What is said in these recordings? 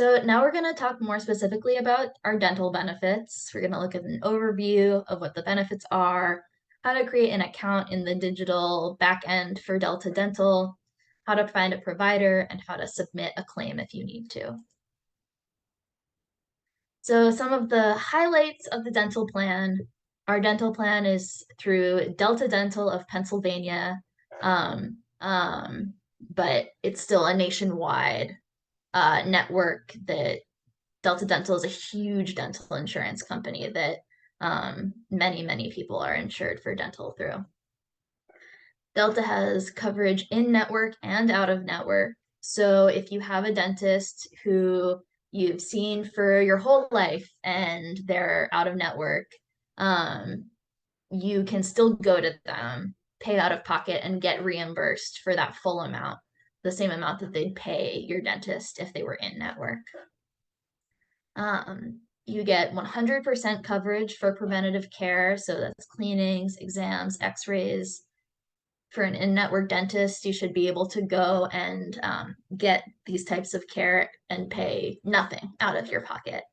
So now we're going to talk more specifically about our dental benefits. We're going to look at an overview of what the benefits are, how to create an account in the digital backend for Delta Dental, how to find a provider, and how to submit a claim if you need to. So some of the highlights of the dental plan. Our dental plan is through Delta Dental of Pennsylvania, but it's still a nationwide network that Delta Dental is a huge dental insurance company that many people are insured for dental through. Delta has coverage in network and out of network. So if you have a dentist who you've seen for your whole life and they're out of network, you can still go to them, pay out of pocket, and get reimbursed for that full amount, the same amount that they'd pay your dentist if they were in network. You get 100% coverage for preventative care. So that's cleanings, exams, x-rays. For an in-network dentist, you should be able to go and get these types of care and pay nothing out of your pocket.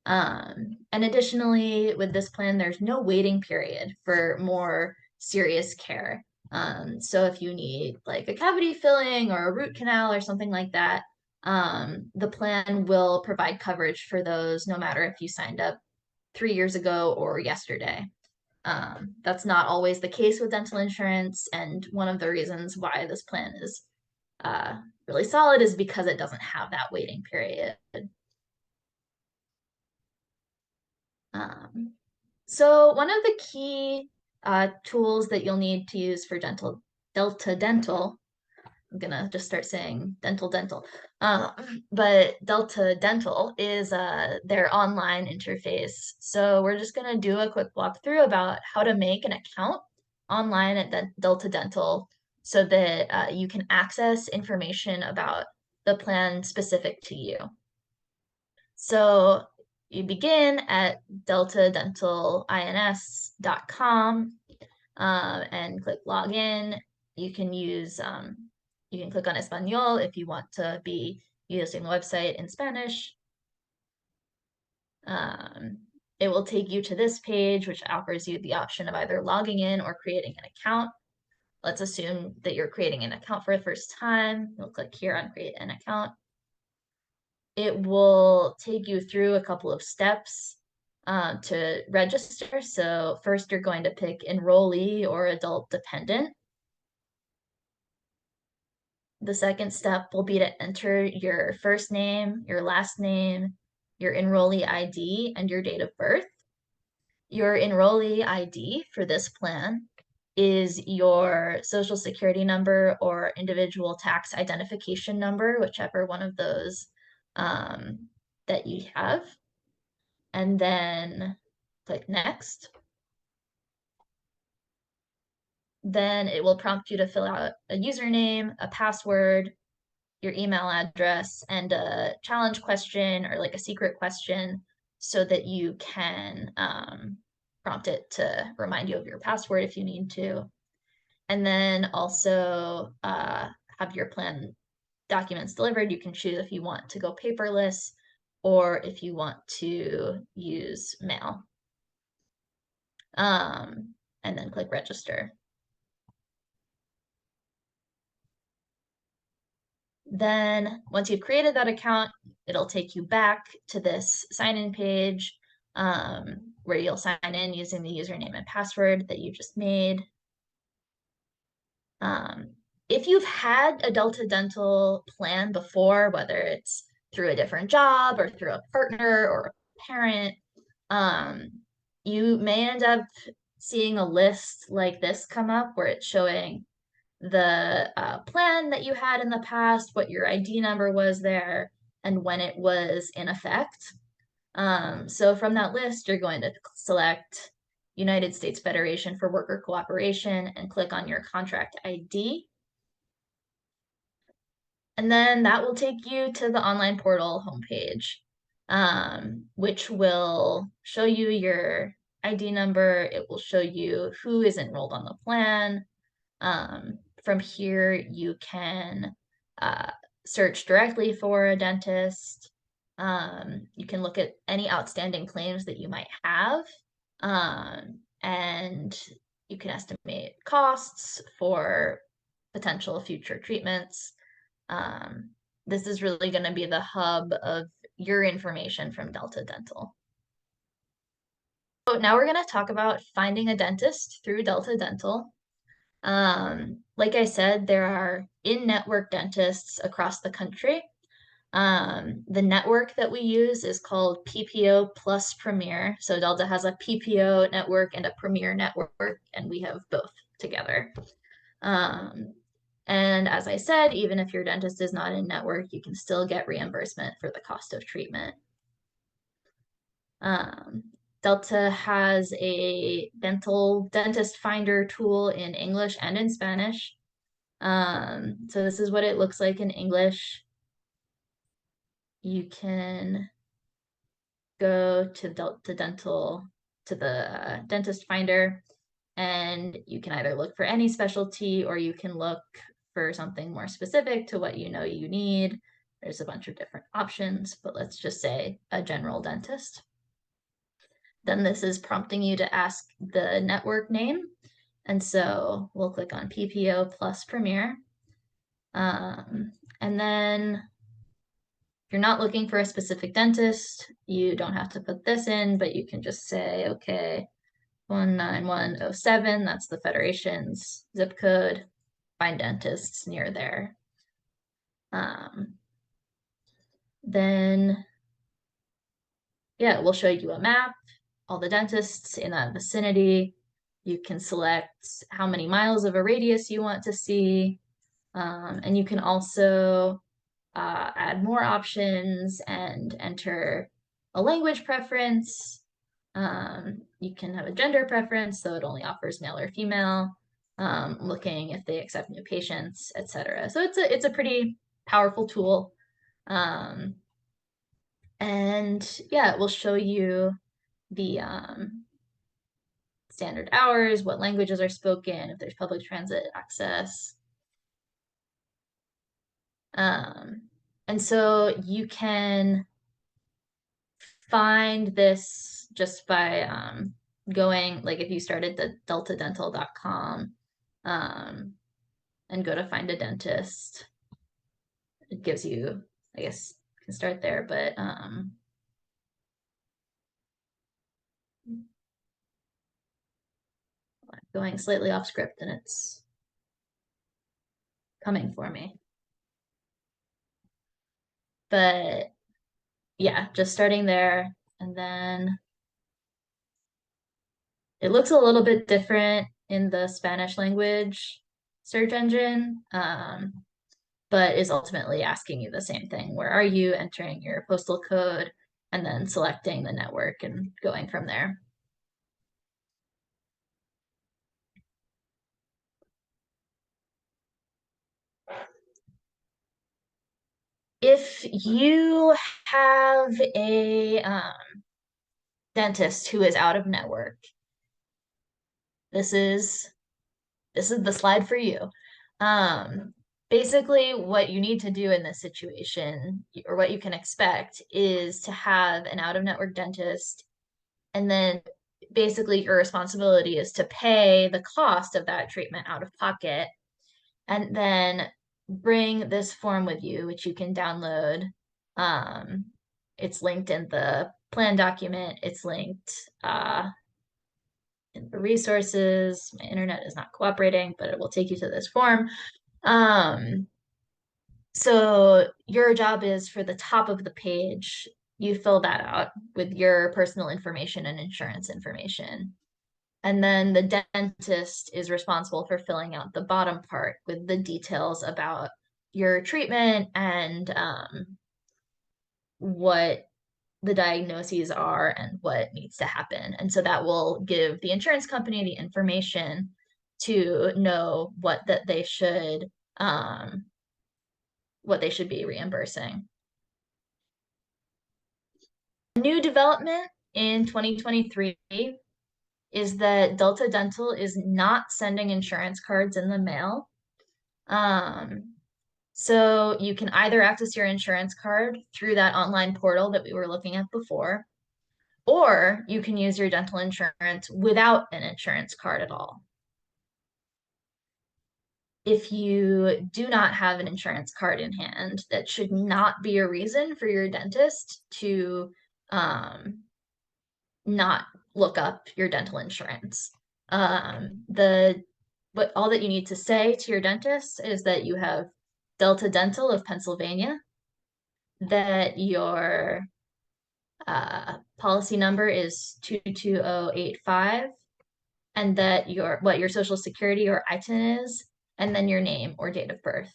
And additionally, with this plan, there's no waiting period for more serious care. So if you need like a cavity filling or a root canal or something like that, the plan will provide coverage for those no matter if you signed up 3 years ago or yesterday. That's not always the case with dental insurance, and one of the reasons why this plan is really solid is because it doesn't have that waiting period. So one of the key tools that you'll need to use for Delta Dental, I'm gonna just start saying dental, but Delta Dental is their online interface. So we're just gonna do a quick walkthrough about how to make an account online at Delta Dental so that you can access information about the plan specific to you. So you begin at deltadentalins.com and click login. You can use, you can click on Espanol if you want to be using the website in Spanish. It will take you to this page, which offers you the option of either logging in or creating an account. Let's assume that you're creating an account for the first time. You'll click here on create an account. It will take you through a couple of steps to register. So first you're going to pick enrollee or adult dependent. The second step will be to enter your first name, your last name, your enrollee ID, and your date of birth. Your enrollee ID for this plan is your social security number or individual tax identification number, whichever one of those that you have. And then click next. Then it will prompt you to fill out a username, a password, your email address, and a challenge question or like a secret question so that you can prompt it to remind you of your password if you need to. And then also have your plan documents delivered. You can choose if you want to go paperless or if you want to use mail. And then click register. Then once you've created that account, it'll take you back to this sign-in page where you'll sign in using the username and password that you just made. If you've had a Delta Dental plan before, whether it's through a different job or through a partner or a parent, you may end up seeing a list like this come up where it's showing the plan that you had in the past, what your ID number was there, and when it was in effect. So from that list, you're going to select United States Federation for Worker Cooperation and click on your contract ID. And then that will take you to the online portal homepage, which will show you your ID number. It will show you who is enrolled on the plan. From here, you can search directly for a dentist. You can look at any outstanding claims that you might have, and you can estimate costs for potential future treatments. This is really going to be the hub of your information from Delta Dental. So now we're going to talk about finding a dentist through Delta Dental. Like I said, there are in-network dentists across the country. The network that we use is called PPO plus Premier. So Delta has a PPO network and a Premier network, and we have both together. And as I said, even if your dentist is not in network, you can still get reimbursement for the cost of treatment. Delta has a dental dentist finder tool in English and in Spanish. So this is what it looks like in English. You can go to the dentist finder, and you can either look for any specialty or you can look for something more specific to what you know you need. There's a bunch of different options, but let's just say a general dentist. Then this is prompting you to ask the network name. And so we'll click on PPO plus Premier. And then if you're not looking for a specific dentist, you don't have to put this in, but you can just say, okay, 19107, that's the Federation's zip code, find dentists near there. Then, yeah, we'll show you a map, all the dentists in that vicinity. You can select how many miles of a radius you want to see. And you can also add more options and enter a language preference. You can have a gender preference, so it only offers male or female, looking if they accept new patients, etc. So it's a pretty powerful tool. And yeah, it will show you the standard hours, what languages are spoken, if there's public transit access. And so you can find this just by going, like if you started the deltadental.com and go to find a dentist, it gives you, I guess you can start there, but going slightly off script and it's coming for me. But yeah, just starting there, and then it looks a little bit different in the Spanish language search engine, but is ultimately asking you the same thing. Where are you? Entering your postal code, and then selecting the network and going from there. If you have a dentist who is out of network, this is the slide for you. Basically, what you need to do in this situation, or what you can expect, is to have an out-of-network dentist, and then basically your responsibility is to pay the cost of that treatment out of pocket, and then bring this form with you, which you can download. It's linked in the plan document. It's linked in the resources. My internet is not cooperating, but it will take you to this form. So your job is, for the top of the page, you fill that out with your personal information and insurance information. And then the dentist is responsible for filling out the bottom part with the details about your treatment and what the diagnoses are and what needs to happen. And so that will give the insurance company the information to know what they should be reimbursing. New development in 2023 is that Delta Dental is not sending insurance cards in the mail. So you can either access your insurance card through that online portal that we were looking at before, or you can use your dental insurance without an insurance card at all. If you do not have an insurance card in hand, that should not be a reason for your dentist to not look up your dental insurance. But all that you need to say to your dentist is that you have Delta Dental of Pennsylvania, that your policy number is 22085, and that what your social security or ITIN is, and then your name or date of birth.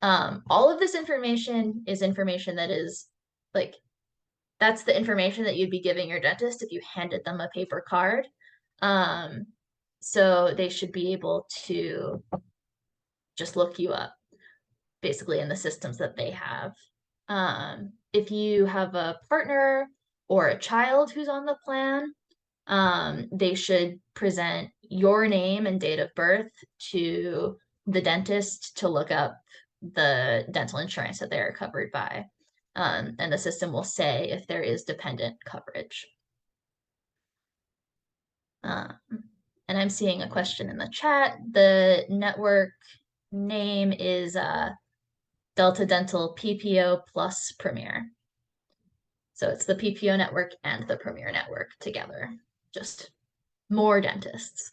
All of this information is information that is like, that's the information that you'd be giving your dentist if you handed them a paper card. So they should be able to just look you up basically in the systems that they have. If you have a partner or a child who's on the plan, they should present your name and date of birth to the dentist to look up the dental insurance that they are covered by. And the system will say if there is dependent coverage. And I'm seeing a question in the chat. The network name is Delta Dental PPO plus Premier. So it's the PPO network and the Premier network together, just more dentists.